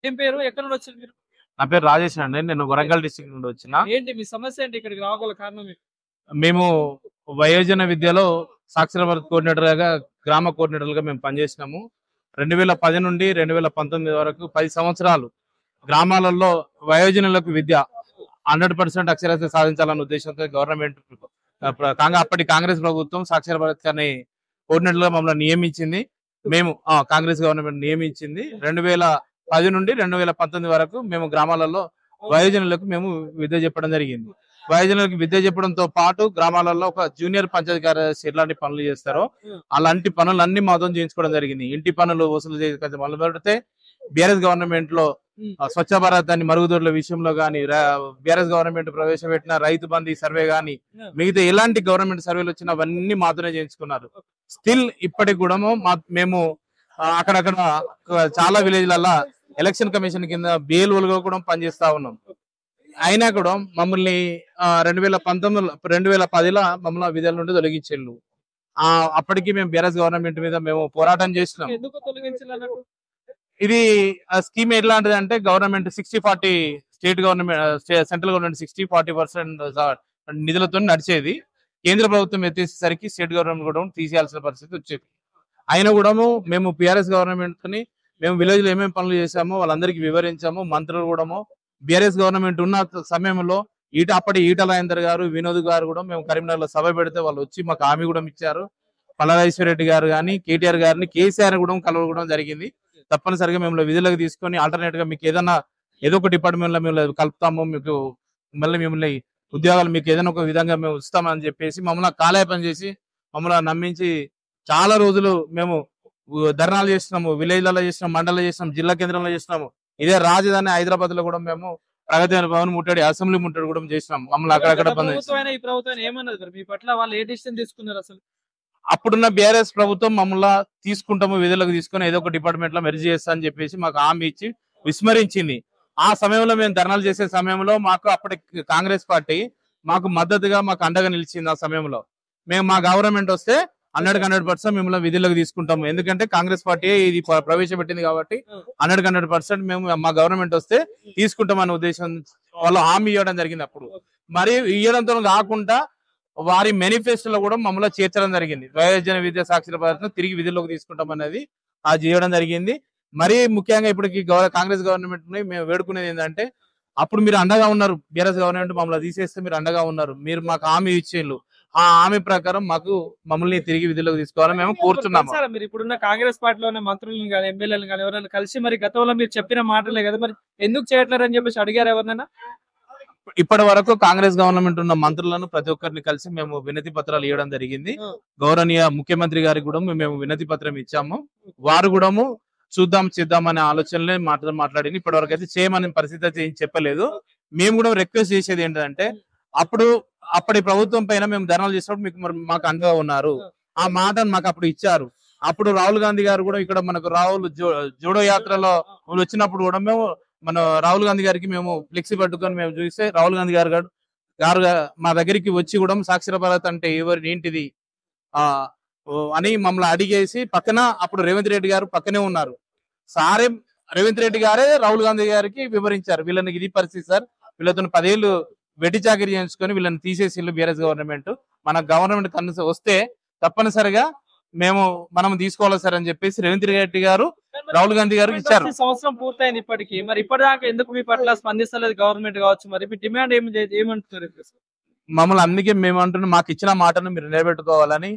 ఏం పేరు? ఎక్కడి నుండి వచ్చారు మీరు? నా పేరు రాజేష్ అండి. నేను వరంగల్ డిస్ట్రిక్ట్ నుండి వచ్చిన. ఏంటి మీ సమస్య ఏంటి? ఇక్కడికి రాగల కారణం ఏంటి? మేము వయోజన విద్యలో సాక్షర భారత్ కోఆర్డినేటర్గా, గ్రామ కోఆర్డినేటర్గా మేము పనిచేసినాము. 2010 నుండి 2019 వరకు 10 సంవత్సరాలు గ్రామాలలో వయోజనులకు విద్య 100% అక్షరాస్యత సాధించాలన్న ఉద్దేశంతో గవర్నమెంట్ అప్పటి కాంగ్రెస్ ప్రభుత్వం సాక్షర భారత్ అని కోఆర్డినేటర్గా మమ్మల్ని నియమించింది. మేము కాంగ్రెస్ గవర్నమెంట్ నియమించింది. 2010 నుండి 2019 వరకు మేము గ్రామాలలో వయోజనులకు మేము విద్య చెప్పడం జరిగింది. వయోజనులకు విద్య చెప్పడంతో పాటు గ్రామాలలో ఒక జూనియర్ పంచాయతీ కార్యదర్శి ఎలాంటి పనులు చేస్తారో అలాంటి పనులన్నీ మాతో చేయించుకోవడం జరిగింది. ఇంటి పనులు వసూలు చేసి మొదలు పెడితే బీఆర్ఎస్ గవర్నమెంట్ లో స్వచ్ఛ భారత్ అని మరుగుదొడ్ల విషయంలో గానీ, బీఆర్ఎస్ గవర్నమెంట్ ప్రవేశపెట్టిన రైతు బంధు సర్వే గానీ, మిగతా ఎలాంటి గవర్నమెంట్ సర్వేలు వచ్చినా అవన్నీ మాతోనే చేయించుకున్నారు. స్టిల్ ఇప్పటికి కూడా మేము అక్కడక్కడ చాలా విలేజ్లలో ఎలక్షన్ కమిషన్ కింద బిఎల్ఓలుగా కూడా పనిచేస్తా ఉన్నాం. అయినా కూడా మమ్మల్ని 2010లో మమ్మల్ని విధుల నుండి తొలగించేళ్ళు. అప్పటికి మేము బీఆర్ఎస్ గవర్నమెంట్ మీద మేము పోరాటం చేస్తున్నాం. ఎందుకు తొలగించాలన్నట్టు? ఇది స్కీమ్ ఎట్లాంటిది అంటే government 60-40 state government central government 60-40% నిధులతో నడిచేది. కేంద్ర ప్రభుత్వం ఎత్తేసేసరికి స్టేట్ గవర్నమెంట్ కూడా తీసేయాల్సిన పరిస్థితి వచ్చేది. అయినా కూడా మేము బీఆర్ఎస్ గవర్నమెంట్ ని మేము విలేజ్ లో ఏమేమి పనులు చేశామో వాళ్ళందరికీ వివరించాము. మంత్రులు కూడా బీఆర్ఎస్ గవర్నమెంట్ ఉన్న సమయంలో అప్పటి ఈటల రాజేందర్ గారు, వినోద్ గారు కూడా మేము కరీంనగర్ లో సభ పెడితే వాళ్ళు వచ్చి మాకు హామీ కూడా ఇచ్చారు. పల్లరాజేశ్వర రెడ్డి గారు కానీ, కేటీఆర్ గారిని, కేసీఆర్ కూడా కలవడం జరిగింది. తప్పనిసరిగా మేము విధులకు తీసుకొని ఆల్టర్నేట్ గా మీకు ఏదో ఒక డిపార్ట్మెంట్ లో మేము కలుపుతాము, మీకు మళ్ళీ మిమ్మల్ని ఉద్యోగాలు మీకు ఏదైనా ఒక విధంగా మేము ఇస్తామని చెప్పేసి మమ్మల్ని కాలయాపన చేసి మమ్మల్ని నమ్మించి చాలా రోజులు మేము ధర్నాలు చేస్తున్నాము. విలేజ్లలో చేసినాం, మండలంలో చేసినాం, జిల్లా కేంద్రంలో చేసినాము. ఇదే రాజధాని హైదరాబాద్ లో కూడా మేము ప్రగతి భవన్ ముట్టడి, అసెంబ్లీ ముట్టడి కూడా చేసినాం. మమ్మల్ని అక్కడక్కడ ఈ ప్రభుత్వం ఏమన్నది మీ పట్ల? వాళ్ళు ఏ డిసిషన్ తీసుకున్నారు అసలు? అప్పుడున్న బీఆర్ఎస్ ప్రభుత్వం మమ్మల్ని తీసుకుంటాము, విధులకు తీసుకుని ఏదో ఒక డిపార్ట్మెంట్ లో మెర్జ్ చేస్తా అని చెప్పేసి మాకు హామీ ఇచ్చి విస్మరించింది. ఆ సమయంలో మేము ధర్నాలు చేసే సమయంలో మాకు అప్పటి కాంగ్రెస్ పార్టీ మాకు మద్దతుగా, మాకు అండగా నిలిచింది. ఆ సమయంలో మేము మా గవర్నమెంట్ వస్తే 100% మిమ్మల్ని విధులకు తీసుకుంటాము. ఎందుకంటే కాంగ్రెస్ పార్టీ ఇది ప్రవేశపెట్టింది కాబట్టి 100% మేము మా గవర్నమెంట్ వస్తే తీసుకుంటామనే ఉద్దేశం వాళ్ళు హామీ ఇవ్వడం జరిగింది. అప్పుడు మరి ఇవ్వడంతో కాకుండా వారి మేనిఫెస్టోలో కూడా మమ్మల్ని చేర్చడం జరిగింది. వయోజన విద్యా సాక్షర భారత్ తిరిగి విధుల్లోకి తీసుకుంటాం అనేది చేయడం జరిగింది. మరీ ముఖ్యంగా ఇప్పటికి కాంగ్రెస్ గవర్నమెంట్ మేము వేడుకునేది ఏంటంటే, అప్పుడు మీరు అండగా ఉన్నారు, బీఆర్ఎస్ గవర్నమెంట్ మమ్మల్ని తీసేస్తే మీరు అండగా ఉన్నారు, మీరు మాకు హామీ ఇచ్చేళ్ళు. ఆ హామీ ప్రకారం మమ్మల్ని తిరిగి విధుల్లోకి తీసుకోవాలని మేము కోరుతున్నాము. మీరు ఇప్పుడున్న కాంగ్రెస్ పార్టీలోనే మంత్రులను కానీ, ఎమ్మెల్యేలను కానీ ఎవరైనా కలిసి మరి గతంలో మీరు చెప్పిన మాటలే కదా, మరి ఎందుకు చేయట్లేరు అని చెప్పేసి అడిగారు ఎవరినైనా? ఇప్పటి వరకు కాంగ్రెస్ గవర్నమెంట్ ఉన్న మంత్రులను ప్రతి ఒక్కరిని కలిసి మేము వినతి పత్రాలు ఇవ్వడం జరిగింది. గౌరవనీయ ముఖ్యమంత్రి గారికి కూడా మేము వినతి పత్రం ఇచ్చాము. వారు కూడా చేద్దాం అనే ఆలోచనలే మాట్లాడింది. ఇప్పటి వరకు అయితే చేయమనే పరిస్థితి అయితే ఏం చెప్పలేదు. మేము కూడా రిక్వెస్ట్ చేసేది ఏంటంటే, అప్పటి ప్రభుత్వం పైన మేము ధర్నాలు చేసినప్పుడు మాకు అండగా ఉన్నారు, ఆ మాట మాకు అప్పుడు ఇచ్చారు. అప్పుడు రాహుల్ గాంధీ గారు కూడా ఇక్కడ మనకు జోడో యాత్రలో వచ్చినప్పుడు కూడా మేము మన రాహుల్ గాంధీ గారికి మేము ఫ్లెక్సీ పట్టుకొని మేము చూస్తే రాహుల్ గాంధీ గారు మా దగ్గరికి వచ్చి కూడా సాక్షర భారత్ అంటే ఏంటిది అని మమ్మల్ని అడిగేసి పక్కన అప్పుడు రేవంత్ రెడ్డి గారు పక్కనే ఉన్నారు. సారే రేవంత్ రెడ్డి గారే రాహుల్ గాంధీ గారికి వివరించారు, వీళ్ళని ఇది పరిస్థితి సార్, వీళ్ళతో 10 ఏళ్ళు వెట్టి చాకరీ చేయించుకొని వీళ్ళని తీసేసి బీఆర్ఎస్ గవర్నమెంట్ మన గవర్నమెంట్ వస్తే తప్పనిసరిగా మనం తీసుకోవాలి సార్ అని చెప్పేసి రేవంత్ రెడ్డి గారు రాహుల్ గాంధీ గారికి ఇచ్చారు. సంవత్సరం పూర్తయింది ఇప్పటికి, మరి ఇప్పటిదాకా ఎందుకు మీ పట్ల స్పందిస్తలేదు గవర్నమెంట్ కావచ్చు? మరి మీ డిమాండ్ ఏమంటున్నారు? మమ్మల్ని అందుకే మేము అంటున్నాం, మాకు ఇచ్చిన మాటను మీరు నిలబెట్టుకోవాలని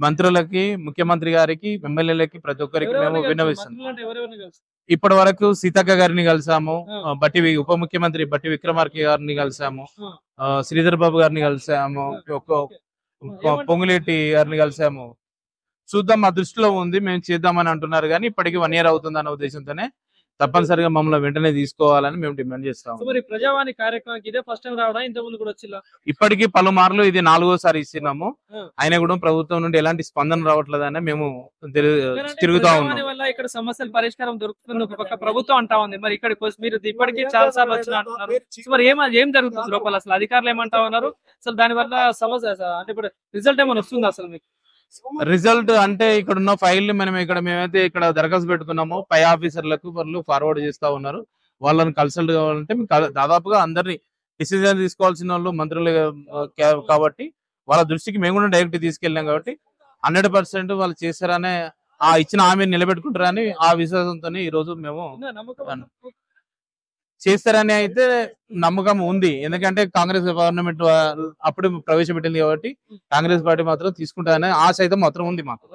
మంత్రులకి, ముఖ్యమంత్రి గారికి, ఎమ్మెల్యేలకి, ప్రతి ఒక్కరికి మేము విన్నవిస్తున్నాం. ఇప్పటి వరకు సీతక్క గారిని కలిసాము, ఉప ముఖ్యమంత్రి బట్టి విక్రమార్క గారిని కలిసాము, శ్రీధర్ బాబు గారిని కలిసాము, పొంగులేటి గారిని కలిసాము. చూద్దాం, మా దృష్టిలో ఉంది, మేము చేద్దామని అంటున్నారు. కానీ ఇప్పటికి 1 year అవుతుంది అన్న ఉద్దేశంతోనే తప్పనిసరిగా మమ్మల్ని వెంటనే తీసుకోవాలని మేము డిమాండ్ చేస్తాం. ప్రజావాణి కార్యక్రమానికి ఇదే ఫస్ట్ టైం రావడం, ఇంత ముందు కూడా వచ్చిలా? ఇప్పటికీ పలుమార్లు ఇది 4వసారి ఇస్తున్నాము. అయినా కూడా ప్రభుత్వం నుండి ఎలాంటి స్పందన రావట్లేదని మేము తిరుగుతా ఉన్నాం. ఇక్కడ సమస్యల పరిష్కారం దొరుకుతుంది ఒక పక్క ప్రభుత్వం అంటా ఉంది, మరి ఇక్కడ మీరు ఇప్పటికీ చాలా సార్లు వచ్చిన అంటున్నారు. మరి ఏం జరుగుతుంది లోపల? అసలు అధికారులు ఏమంటా ఉన్నారు? అసలు దాని వల్ల సమస్య అంటే ఇప్పుడు రిజల్ట్ ఏమైనా వస్తుంది అసలు మీకు? రిజల్ట్ అంటే ఇక్కడ ఉన్న ఫైల్ ని మేమైతే ఇక్కడ దరఖాస్తు పెట్టుకున్నామో పై ఆఫీసర్లకు వాళ్ళు ఫార్వర్డ్ చేస్తా ఉన్నారు. వాళ్ళని కన్సల్ట్ కావాలంటే దాదాపుగా అందరినీ డిసిజన్ తీసుకోవాల్సిన వాళ్ళు మంత్రులు కాబట్టి వాళ్ళ దృష్టికి మేము కూడా డైరెక్ట్ తీసుకెళ్ళాం కాబట్టి 100% వాళ్ళు చేస్తారనే ఆ ఇచ్చిన హామీని నిలబెట్టుకుంటారని ఆ విశ్వాసంతో ఈ రోజు మేము చేస్తారని అయితే నమ్మకం ఉంది. ఎందుకంటే కాంగ్రెస్ గవర్నమెంట్ అప్పుడు ప్రవేశపెట్టింది కాబట్టి కాంగ్రెస్ పార్టీ మాత్రం తీసుకుంటారనే ఆశ అయితే మాత్రం ఉంది మాకు.